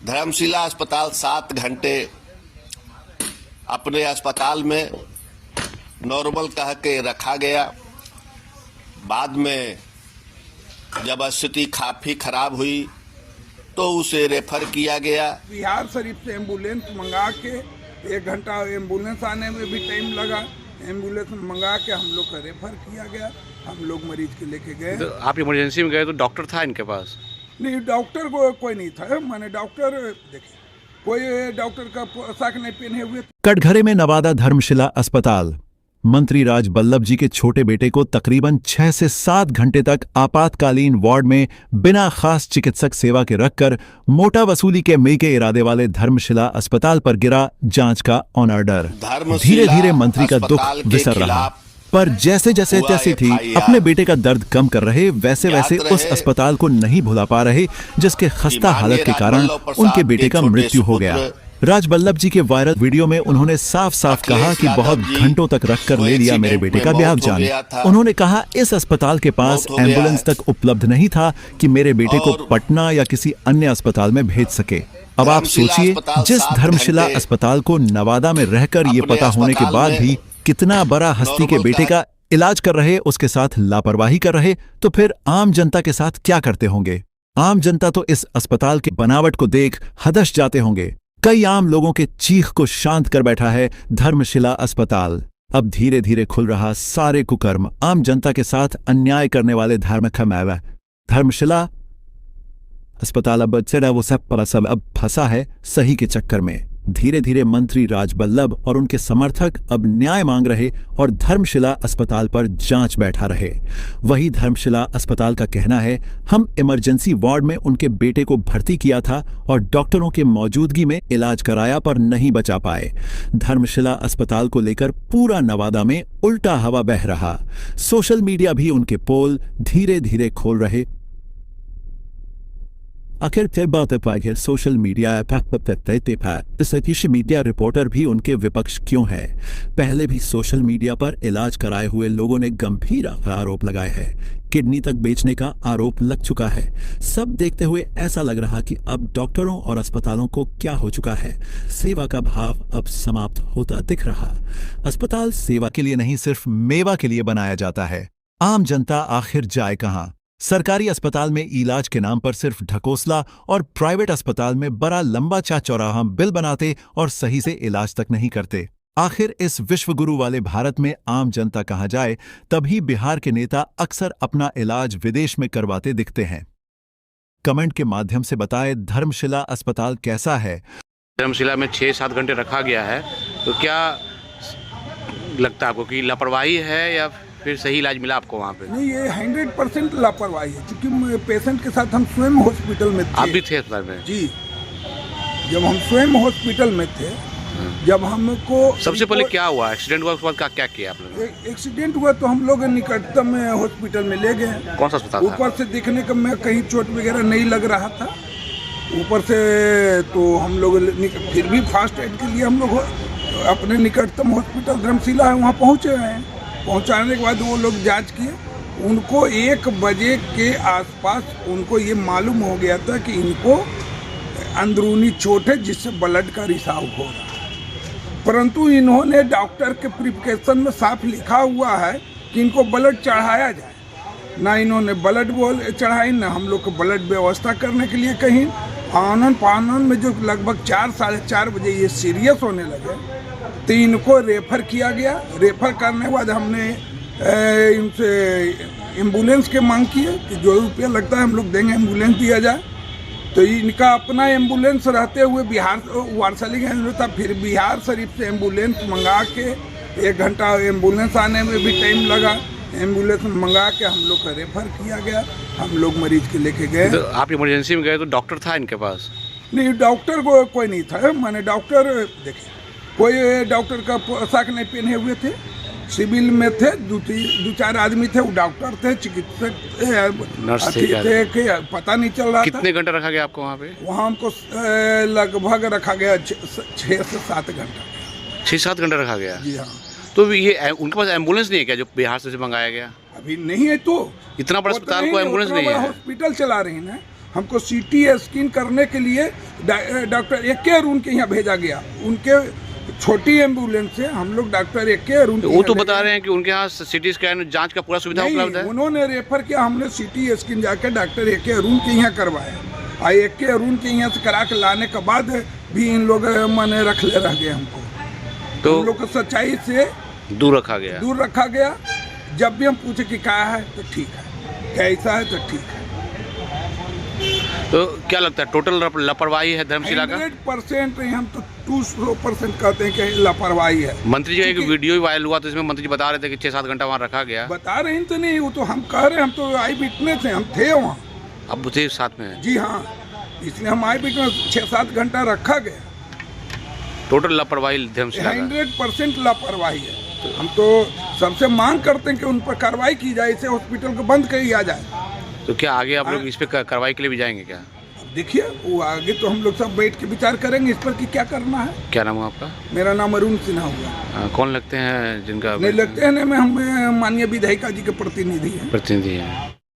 धर्मशिला अस्पताल 7 घंटे अपने अस्पताल में नॉर्मल कह के रखा गया। बाद में जब स्थिति काफी खराब हुई तो उसे रेफर किया गया। बिहार शरीफ से एम्बुलेंस मंगा के 1 घंटा एम्बुलेंस आने में भी टाइम लगा। एम्बुलेंस मंगा के हम लोग का रेफर किया गया। हम लोग मरीज के लेके गए। तो आप इमरजेंसी में गए तो डॉक्टर था इनके पास? नहीं, डॉक्टर को कोई नहीं था। मैंने डॉक्टर देखिए, कोई डॉक्टर का पोशाक नहीं पहने हुए। कटघरे में नवादा धर्मशिला अस्पताल। मंत्री राज बल्लभ जी के छोटे बेटे को तकरीबन 6 से 7 घंटे तक आपातकालीन वार्ड में बिना खास चिकित्सक सेवा के रखकर मोटा वसूली के मई के इरादे वाले धर्मशिला अस्पताल पर गिरा जांच का ऑन ऑर्डर। धीरे धीरे मंत्री का दुख विसर रहा, पर जैसे जैसे थी अपने बेटे का दर्द कम कर रहे वैसे वैसे उस अस्पताल को नहीं भुला पा रहे जिसके खस्ता हालत के कारण उनके बेटे का मृत्यु हो गया। राज बल्लभ जी के वायरल वीडियो में उन्होंने साफ साफ कहा कि बहुत घंटों तक रखकर ले लिया मेरे बेटे का ब्याह जान। उन्होंने कहा इस अस्पताल के पास एम्बुलेंस तक उपलब्ध नहीं था कि मेरे बेटे को पटना या किसी अन्य अस्पताल में भेज सके। अब आप सोचिए, जिस धर्मशिला अस्पताल को नवादा में रहकर ये पता होने के बाद भी कितना बड़ा हस्ती के बेटे का इलाज कर रहे उसके साथ लापरवाही कर रहे, तो फिर आम जनता के साथ क्या करते होंगे? आम जनता तो इस अस्पताल के बनावट को देख हदश जाते होंगे। कई आम लोगों के चीख को शांत कर बैठा है धर्मशिला अस्पताल। अब धीरे धीरे खुल रहा सारे कुकर्म आम जनता के साथ अन्याय करने वाले धार्मिक मैवा। धर्मशिला अस्पताल अब फंसा है सही के चक्कर में। धीरे धीरे मंत्री राज बल्लभ और उनके समर्थक अब न्याय मांग रहे और धर्मशिला अस्पताल पर जांच बैठा रहे। वही धर्मशिला अस्पताल का कहना है, हम इमरजेंसी वार्ड में उनके बेटे को भर्ती किया था और डॉक्टरों के मौजूदगी में इलाज कराया पर नहीं बचा पाए। धर्मशिला अस्पताल को लेकर पूरा नवादा में उल्टा हवा बह रहा। सोशल मीडिया भी उनके पोल धीरे धीरे खोल रहे। आखिर क्या बात है, सोशल मीडिया रिपोर्टर भी उनके विपक्ष क्यों है? पहले भी सोशल मीडिया पर इलाज कराए हुए लोगों ने गंभीर आरोप लगाए हैं। किडनी तक बेचने का आरोप लग चुका है। सब देखते हुए ऐसा लग रहा कि अब डॉक्टरों और अस्पतालों को क्या हो चुका है। सेवा का भाव अब समाप्त होता दिख रहा। अस्पताल सेवा के लिए नहीं, सिर्फ मेवा के लिए बनाया जाता है। आम जनता आखिर जाए कहां? सरकारी अस्पताल में इलाज के नाम पर सिर्फ ढकोसला और प्राइवेट अस्पताल में बड़ा लंबा चौराहा बिल बनाते और सही से इलाज तक नहीं करते। आखिर इस विश्वगुरु वाले भारत में आम जनता कहाँ जाए? तभी बिहार के नेता अक्सर अपना इलाज विदेश में करवाते दिखते हैं। कमेंट के माध्यम से बताएं धर्मशिला अस्पताल कैसा है? धर्मशिला में 6-7 घंटे रखा गया है, तो क्या लगता है आपको कि लापरवाही है या फिर सही इलाज मिला आपको वहाँ पे? नहीं, ये 100% लापरवाही है, क्योंकि पेशेंट के साथ हम स्वयं हॉस्पिटल में थे। आप भी थे अस्पताल में? जी, जब हम स्वयं हॉस्पिटल में थे, जब हमको सबसे पहले क्या हुआ? एक्सीडेंट हुआ, उसके बाद क्या किया आपने? एक्सीडेंट हुआ तो हम लोग निकटतम हॉस्पिटल में ले गए। कौन सा अस्पताल था? ऊपर से देखने का मैं कहीं चोट वगैरह नहीं लग रहा था ऊपर से, तो हम लोग फिर भी फास्ट एड के लिए हम लोग अपने निकटतम हॉस्पिटल धर्मशिला है वहाँ पहुँचे हैं। पहुंचाने के बाद वो लोग जांच किए। उनको 1 बजे के आसपास उनको ये मालूम हो गया था कि इनको अंदरूनी चोट है जिससे ब्लड का रिसाव हो रहा है। परंतु इन्होंने डॉक्टर के प्रिस्क्रिप्शन में साफ लिखा हुआ है कि इनको ब्लड चढ़ाया जाए। ना इन्होंने ब्लड चढ़ाई, ना हम लोग को ब्लड व्यवस्था करने के लिए कहीं। आनन पानन में जो लगभग 4-4:30 बजे ये सीरियस होने लगे तो इनको रेफर किया गया। रेफर करने के बाद हमने इनसे एम्बुलेंस के मांग किए कि जो रुपया लगता है हम लोग देंगे, एम्बुलेंस दिया जाए। तो इनका अपना एम्बुलेंस रहते हुए बिहार वारसली था, फिर बिहार शरीफ से एम्बुलेंस मंगा के 1 घंटा एम्बुलेंस आने में भी टाइम लगा। एम्बुलेंस मंगा के हम लोग का रेफर किया गया। हम लोग मरीज के लेके गए। तो आप इमरजेंसी में गए तो डॉक्टर था इनके पास? नहीं, डॉक्टर को कोई नहीं था। मैंने डॉक्टर देखिए, कोई डॉक्टर का पोशाक नहीं पहने हुए थे। सिविल में थे, 2-4 आदमी थे, वो डॉक्टर थे, चिकित्सक नर्स थे, पता नहीं चल रहा। कितने घंटे रखा गया आपको वहाँ पे? वहाँ हमको लगभग रखा गया 6 से 7 घंटा। 6-7 घंटे रखा गया? जी हाँ। तो ये उनके पास एम्बुलेंस नहीं है क्या जो बिहार से मंगाया गया? अभी नहीं है। तो इतना बड़ा अस्पताल को एम्बुलेंस नहीं है? हॉस्पिटल चला रही है ना, हमको सीटी स्कैन करने के लिए डॉक्टर ए के अरुण के यहाँ भेजा गया। उनके छोटी एम्बुलेंस से हम लोग डॉक्टर ए के अरुण वो तो बता रहे हैं कि उनके यहाँ सिटी स्कैन जांच का पूरा सुविधा उपलब्ध है। उन्होंने रेफर किया, हमने सीटी स्कैन जाके डॉक्टर ए के अरुण के यहाँ करवाया। और ए के अरुण के यहाँ से करा के लाने के बाद भी इन लोग माने रख गए हमको, तो हम लोग को सच्चाई से दूर रखा गया। जब भी हम पूछे कि क्या है तो ठीक है, कैसा है तो ठीक है। तो क्या लगता है टोटल लापरवाही है धर्मशिला का? 100% हम तो 200% कहते हैं कि लापरवाही है। मंत्री जी का एक वीडियो वायरल हुआ तो इसमें मंत्री जी बता रहे थे कि 6-7 घंटा वहाँ रखा गया। बता रहे हैं तो नहीं, वो तो हम कह रहे हैं, हम तो आई विटनेस हैं, हम थे वहाँ। अब थे साथ में? जी हाँ, इसलिए हम आई विटनेस 6-7 घंटा रखा गया। टोटल लापरवाही धर्मशिला का 100% लापरवाही है। हम तो सबसे मांग करते हैं कि उन पर कार्रवाई की जाए, इसे हॉस्पिटल को बंद किया जाए। तो क्या आगे आप लोग इस पे कार्रवाई के लिए भी जाएंगे क्या? देखिए वो आगे तो हम लोग सब बैठ के विचार करेंगे इस पर कि क्या करना है। क्या नाम है आपका? मेरा नाम अरुण सिन्हा हुआ। कौन लगते हैं जिनका? नहीं लगते हैं, मैं हम माननीय विधायिका जी के प्रतिनिधि हैं।